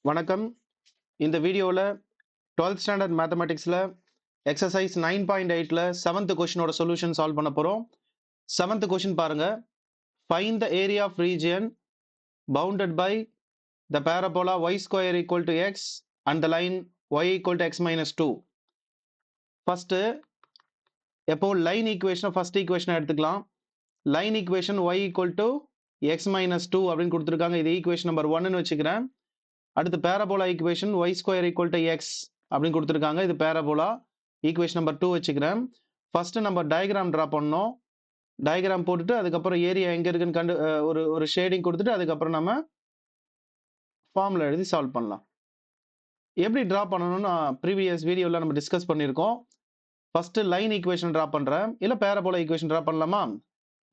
வணக்கம். இந்த வீடியோல 12th ஸ்டாண்டர்ட் மேத்தமேட்டிக்ஸ்ல எக்ஸர்சைஸ் 9.8ல 7th கொஸ்டினோட சொல்யூஷன் சால்வ் பண்ண போறோம். 7th கொஸ்டின் பாருங்க. Find the area of region bounded by the parabola y square equal to x and the line y equal to x minus 2. First, எப்போ line equation first equation எடுத்துக்கலாம். Line equation y equal to x minus 2 அப்படின்னு கொடுத்துருக்காங்க. இது equation number 1ன்னு வச்சுக்கிறேன். அடுத்து parabola equation y square equal to X அப்படின்னு கொடுத்துருக்காங்க. இது பேரபோலா ஈக்குவேஷன் நம்பர் 2 வச்சுக்கிறேன். ஃபர்ஸ்ட் நம்ம டயக்ராம் ட்ரா பண்ணோம். டயக்ராம் போட்டுட்டு அதுக்கப்புறம் ஏரியா எங்க இருக்குன்னு கண்டு ஒரு ஷேடிங் கொடுத்துட்டு அதுக்கப்புறம் நம்ம ஃபார்முலா எழுதி சால்வ் பண்ணலாம். எப்படி ட்ரா பண்ணணும்னு ப்ரீவியஸ் வீடியோவில் நம்ம டிஸ்கஸ் பண்ணியிருக்கோம். ஃபர்ஸ்ட் லைன் ஈக்குவேஷன் ட்ரா பண்றேன். இல்ல பேரபோலா ஈக்குவேஷன் ட்ரா பண்ணலாமா?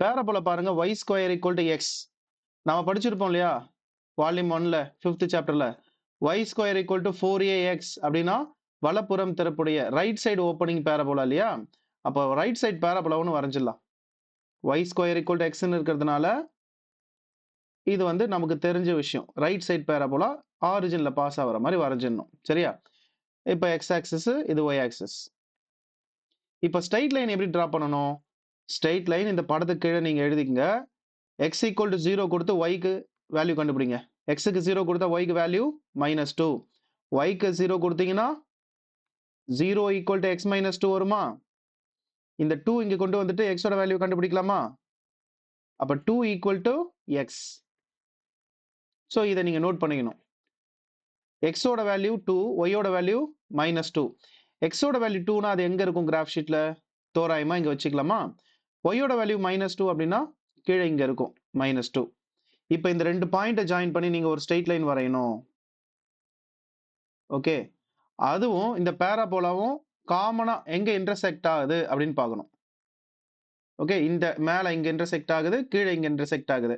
பேரபோலா பாருங்க y square equal to X நம்ம படிச்சிருப்போம் இல்லையா, வால்யூம் 1ல 5th சாப்டர்ல y square equal to 4ax அப்படின்னா வலப்புறம் திறப்புடைய ரைட் சைடு ஓப்பனிங் பேரபோலா இல்லையா, அப்போ ரைட் சைடு பேரபோலான்னு வரைஞ்சிடலாம். y ஸ்கொயர் ஈக்குவல் டு எக்ஸ்ன்னு இருக்கிறதுனால இது வந்து நமக்கு தெரிஞ்ச விஷயம். ரைட் சைடு பேரபோலா ஆரிஜின்ல பாஸ் ஆகிற மாதிரி வரைஞ்சிடணும். சரியா? இப்போ எக்ஸ் ஆக்சிஸ், இது ஒய் ஆக்சிஸ். இப்போ ஸ்ட்ரைட் லைன் எப்படி டிரா பண்ணணும்? ஸ்ட்ரைட் லைன் இந்த படத்துக்கு கீழே நீங்க எழுதிக்கங்க. எக்ஸ் ஈக்குவல் டு 0 கொடுத்து ஒய்க்கு வேல்யூ கண்டுபிடிங்க. எக்ஸுக்கு 0 கொடுத்தா ஒய்க்கு வேல்யூ -2. ஒய்க்கு 0 கொடுத்தீங்கன்னா 0 ஈக்குவல் டு எக்ஸ் மைனஸ் 2 வருமா? இந்த 2 இங்க கொண்டு வந்துட்டு எக்ஸோட வேல்யூ கண்டுபிடிக்கலாமா? அப்ப 2 ஈக்குவல் டு எக்ஸ். ஸோ இதை நீங்க நோட் பண்ணிக்கணும். எக்ஸோட வேல்யூ 2, ஒய்யோட வேல்யூ -2. எக்ஸோட வேல்யூ 2னா அது எங்க இருக்கும் கிராஃப் ஷீட்ல? தோராயமா இங்க வச்சுக்கலாமா? ஒய்யோட வேல்யூ -2 அப்படின்னா கீழே இங்க இருக்கும் -2. இப்போ இந்த ரெண்டு பாயிண்ட்டை ஜாயின் பண்ணி நீங்க ஒரு ஸ்ட்ரெயிட் லைன் வரையணும். ஓகே, அதுவும் இந்த பேராபோலாவும் காமனா எங்க இன்டர்செக்ட் ஆகுது அப்படின்னு பார்க்கணும். ஓகே, இந்த மேல இங்க இன்டர்செக்ட் ஆகுது, கீழே இங்க இன்டர்செக்ட் ஆகுது.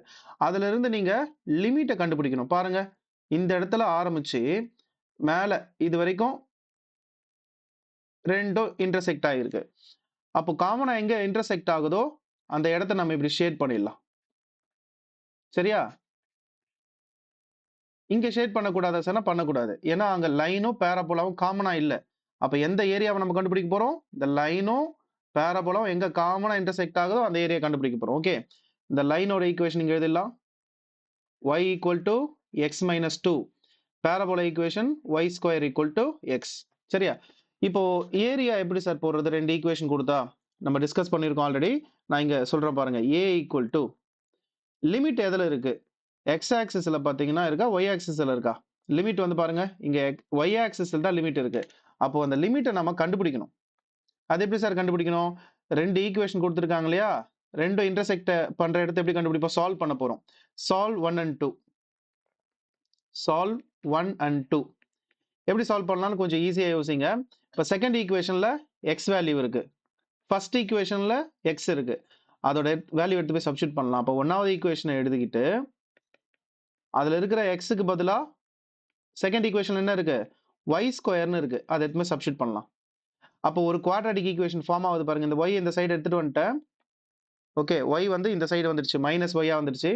அதுல இருந்து நீங்க லிமிட்டை கண்டுபிடிக்கணும். பாருங்க, இந்த இடத்துல ஆரம்பிச்சு மேல இது வரைக்கும் ரெண்டும் இன்டர்செக்ட் ஆகிருக்கு. அப்போ காமனா எங்க இன்டர்செக்ட் ஆகுதோ அந்த இடத்த நம்ம இப்படி ஷேட் பண்ணிடலாம். சரியா? இங்க ஷேட் பண்ணக்கூடாது சார், பண்ணக்கூடாது. ஏன்னா அங்க லைனும் பேராபோலாவும் காமனா இல்ல. அப்ப எந்த ஏரியாவை நம்ம கண்டுபிடிக்க போறோம்? இந்த லைனும் பேராபோலாவும் எங்க காமனா இன்டர்செக்ட் ஆகுதோ அந்த ஏரியா கண்டுபிடிக்க போறோம். ஓகே, இந்த லைனோட ஈக்குவேஷன் இங்க எழுதிடலாம். y equal to X minus 2. Parabola equation y square equal to X. சரியா? இப்போ ஏரியா எப்படி சார் போடுறது? ரெண்டு ஈக்குவேஷன் கொடுத்தா நம்ம டிஸ்கஸ் பண்ணியிருக்கோம் ஆல்ரெடி. நான் இங்க சொல்றேன் பாருங்க. a ஈக்குவல் டு லிமிட் எதுல இருக்கு? எக்ஸ் ஆக்சிஸ்ல பாத்தீங்கன்னா இருக்கா, ஒய் ஆக்சிஸ்ல இருக்கா? லிமிட் வந்து பாருங்க, இங்க ஒய் ஆக்சிஸ்ல தான் லிமிட் இருக்கு. அப்போ அந்த லிமிட்டை நம்ம கண்டுபிடிக்கணும். அது எப்படி சார் கண்டுபிடிக்கணும்? ரெண்டு ஈக்குவேஷன் கொடுத்துருக்காங்க இல்லையா, ரெண்டும் இன்டர்செக்ட் பண்ற இடத்தை எப்படி கண்டுபிடிப்போம்? சால்வ் பண்ண போறோம். Solve 1 and 2. சால்வ் 1 and 2 எப்படி சால்வ் பண்ணலாம்னு கொஞ்சம் ஈஸியா யோசிங்க. இப்போ செகண்ட் ஈக்குவேஷன்ல எக்ஸ் வேல்யூ இருக்கு, ஃபர்ஸ்ட் ஈக்குவேஷன்ல எக்ஸ் இருக்கு. அதோட வேல்யூ எடுத்து போய் சப்ஸ்டிட் பண்ணலாம். அப்போ ஒன்னாவது ஈக்குவேஷனை எழுதிக்கிட்டு அதுல இருக்கிற எக்ஸுக்கு பதிலா செகண்ட் ஈக்குவேஷன் என்ன இருக்கு? y ஸ்கொயர்னு இருக்கு, அதை எடுத்து போய் சப்ஸ்டிட் பண்ணலாம். அப்போ ஒரு குவாட்ராட்டிக் ஈக்குவேஷன் ஃபார்ம் ஆகுது பாருங்க. இந்த y இந்த சைடு எடுத்துட்டு வந்துட்டேன். ஓகே, y வந்து இந்த சைடு வந்துருச்சு, மைனஸ் ஒய்யா வந்துருச்சு.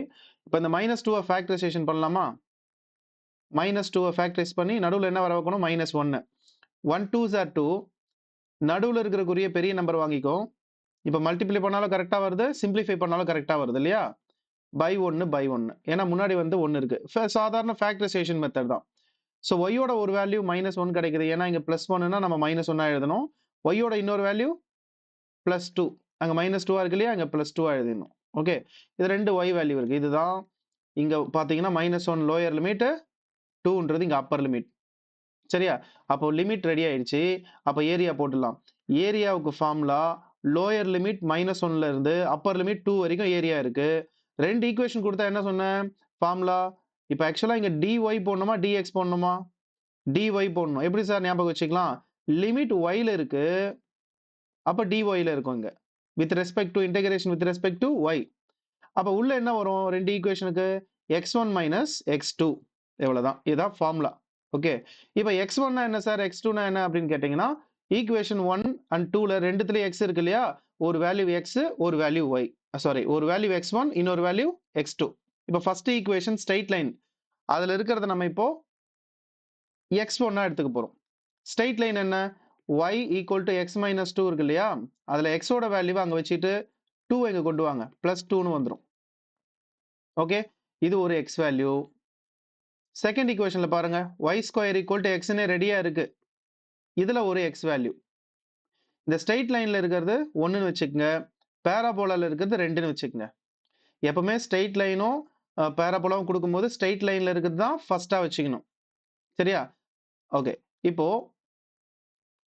இப்போ இந்த -2 ஃபேக்டரைசேஷன் பண்ணலாமா? -2 ஃபேக்டரைஸ் பண்ணி நடுவில் என்ன வர வைக்கணும்? -1. 1 2s are 2. நடுவில் இருக்கிறக்குரிய பெரிய நம்பர் வாங்கிக்கும். இப்போ மல்டிப்ளை பண்ணாலும் கரெக்டா வருது, சிம்பிளிஃபை பண்ணாலும் கரெக்டா வருது இல்லையா? பை 1 ஏன்னா முன்னாடி வந்து 1 இருக்கு. சாதாரண ஃபேக்டரைசேஷன் மெத்தட் தான். ஸோ ஒய்யோட ஒரு வேல்யூ -1 கிடைக்குது. ஏன்னா இங்க +1னா நம்ம -1 எழுதணும். ஒய்யோட இன்னொரு வேல்யூ +2, அங்க -2 இருக்கு இல்லையா, அங்க +2 எழுதிடணும். ஓகே, இது ரெண்டு ஒய் வேல்யூ இருக்கு. இதுதான் இங்க பாத்தீங்கன்னா -1 லோயர் லிமிட், 2ன்றது இங்க அப்பர் லிமிட். சரியா? அப்போ லிமிட் ரெடி ஆயிடுச்சு. அப்போ ஏரியா போட்டுடலாம். ஏரியாவுக்கு ஃபார்முலா லோயர் லிமிட் -1ல இருந்து அப்பர் லிமிட் 2 வரைக்கும் ஏரியா இருக்கு. ரெண்டு ஈக்குவேஷன் கொடுத்தா என்ன சொன்னேன்? ஃபார்முலா. இப்போ ஆக்சுவலா இங்க dy போடணுமா dx போடணுமா? dy போடணும். எப்படி சார் ஞாபகம் வச்சுக்கலாம்? லிமிட் yல இருக்கு, அப்ப dy ல இருக்கும் இங்க. With respect to integration with respect to y. அப்ப உள்ள என்ன வரும்? ரெண்டு ஈக்குவேஷனுக்கு x1 மைனஸ் x2. எவ்வளவுதான். இதுதான் ஃபார்முலா. ஓகே, இப்போ x1 என்ன சார், x2 என்ன அப்படின்னு கேட்டீங்கன்னா, ஈக்குவேஷன் 1 and 2ல ரெண்டுத்துலயும் x இருக்கு இல்லையா, ஒரு வேல்யூ x, ஒரு வேல்யூ y. சாரி, ஒரு வேல்யூ x1, இன்னொரு வேல்யூ x2. இப்போ ஃபர்ஸ்ட் ஈக்குவேஷன் ஸ்ட்ரெயிட் லைன், அதுல இருக்கிறத நம்ம இப்போ x1 எடுத்துக்க போறோம். ஸ்ட்ரெயிட் லைன் என்ன? y equal to x minus 2 இருக்கு இல்லையா? அதுல x ஓட வேல்யூவை அங்க வச்சுட்டு 2 இங்க கொண்டு வாங்க. பிளஸ் 2ன்னு வந்துரும். ஓகே, இது ஒரு x வேல்யூ. செகண்ட் ஈக்குவேஷன்ல பாருங்க, y ஸ்கொயர் ஈக்குவல் டு xன்னு ரெடியா இருக்கு. இதுல ஒரு x வேல்யூ. இந்த ஸ்ட்ரெயிட் லைன்ல இருக்கிறது 1ன்னு வச்சுக்கங்க. பேராபோலால இருக்கிறது 2ன்னு வச்சுக்கங்க. எப்பவுமே ஸ்ட்ரெயிட் லைனும் பேராபோலாவும் கொடுக்கும்போது ஸ்ட்ரெயிட் லைன்ல இருக்கிறது தான் ஃபர்ஸ்டா வச்சுக்கணும். சரியா? ஓகே, இப்போ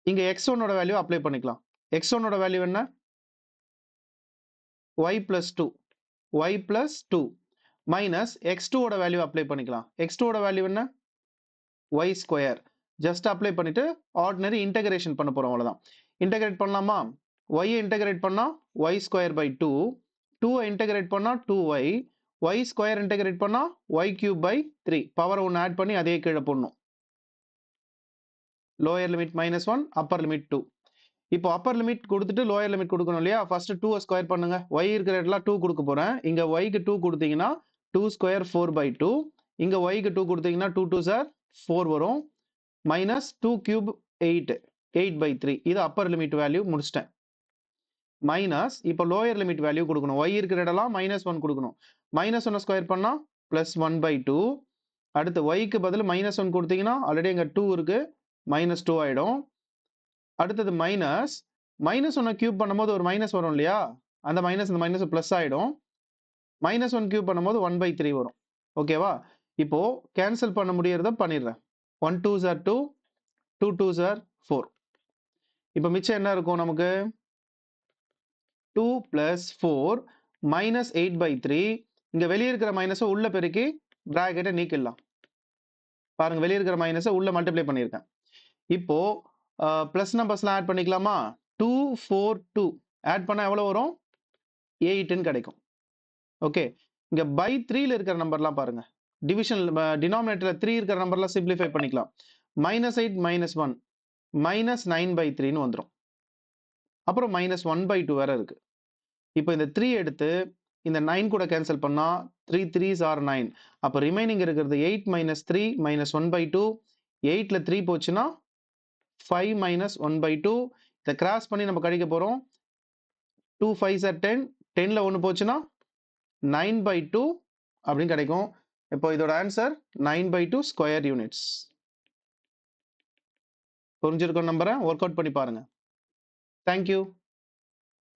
இங்க x1 ஓட வேல்யூ அப்ளை பண்ணிக்கலாம். x1 ஓட வேல்யூ என்ன? y plus 2. y plus 2 minus x2 ஓட வேல்யூ அப்ளை பண்ணிக்கலாம். x2 ஓட வேல்யூ என்ன? y square. ஜஸ்ட் அப்ளை பண்ணிட்டு ஆர்டினரி இன்டகிரேஷன் பண்ண போறோம், அவ்வளவுதான். இன்டகிரேட் பண்ணலாமா? y இன்டகிரேட் பண்ணா y ஸ்கொயர் பை 2, 2 இன்டகிரேட் பண்ணா 2y, y ஸ்கொயர் இன்டகிரேட் பண்ணா y cube by 3. Power 1 add பண்ணி அதே கீழே போடணும். Lower limit -1, upper limit 2. இப்போ அப்பர் லிமிட் கொடுத்துட்டு லோயர் லிமிட் கொடுக்கணும் இல்லையா? ஃபர்ஸ்ட் 2 ஸ்கொயர் பண்ணுங்க. y இருக்கிற இடத்துல 2 கொடுக்க போறேன். இங்க y க்கு 2 கொடுத்தீங்கன்னா 2 ஸ்கொயர் 4/2. இங்க y க்கு 2 கொடுத்தீங்கன்னா 2 2s are 4 வரும். Minus 2 cube 8, 8/3. இது அப்பர் லிமிட் வேல்யூ முடிச்சிட்டேன். மைனஸ் இப்போ லோயர் லிமிட் வேல்யூ கொடுக்கணும். y இருக்கிற இடம்லாம் -1 கொடுக்கணும். -1 ஸ்கொயர் பண்ணா +1/2. அடுத்து y க்கு பதில் -1 கொடுத்தீங்கன்னா ஆல்ரெடி இங்க 2 இருக்கு, -2 ஆயிடும். அடுத்தது மைனஸ் -1 கியூப் பண்ணும்போது ஒரு மைனஸ் வரும் இல்லையா? அந்த மைனஸ் இந்த மைனஸ் பிளஸ் ஆயிடும். -1 கியூப் பண்ணும்போது 1/3 வரும். ஓகேவா? இப்போ கேன்சல் பண்ண முடியறத பண்ணிடுறேன். 1 2s are 2, 2 2s are 4. இப்போ மிச்சம் என்ன இருக்கும் நமக்கு? 2 plus 4 minus 8/3. இங்க வெளியே இருக்கிற மைனஸை உள்ள பெருக்கி பிராக்கெட்டை நீக்கிடலாம். பாருங்க, வெளியே இருக்கிற மைனஸை உள்ள மல்டிப்ளை பண்ணியிருக்கேன். இப்போ பிளஸ் நம்பர்ஸ்லாம் ஆட் பண்ணிக்கலாமா? 2 4 2 ஆட் பண்ணா எவ்வளவு வரும்? 8ன்னு கிடைக்கும். ஓகே, இங்க பை 3ல இருக்கிற நம்பர்லாம் பாருங்க. டிவிஷன் டினாமினேட்டர்ல 3 இருக்கிற நம்பர்லாம் சிம்பிளிஃபை பண்ணிக்கலாம். -8 -1 -9/3ன்னு வந்துரும். அப்புறம் -1/2 வேற இருக்கு. இப்போ இந்த 3 எடுத்து இந்த 9 கூட கேன்சல் பண்ணா 3 3s are 9. அப்ப ரிமைனிங் இருக்கிறது 8 - 3 -1/2. 8ல 3 போச்சுன்னா 5 - 1/2. இதை கிராஸ் பண்ணி நம்ம கழிக்க போறோம். 2 5s are 10. 10ல 1 போச்சுன்னா 9/2 அப்படின்னு கிடைக்கும். இப்போ இதோட ஆன்சர் 9/2 ஸ்கொயர் யூனிட்ஸ். புரிஞ்சிருக்கும் நம்புறேன். ஒர்க் அவுட் பண்ணி பாருங்க. தேங்க்யூ.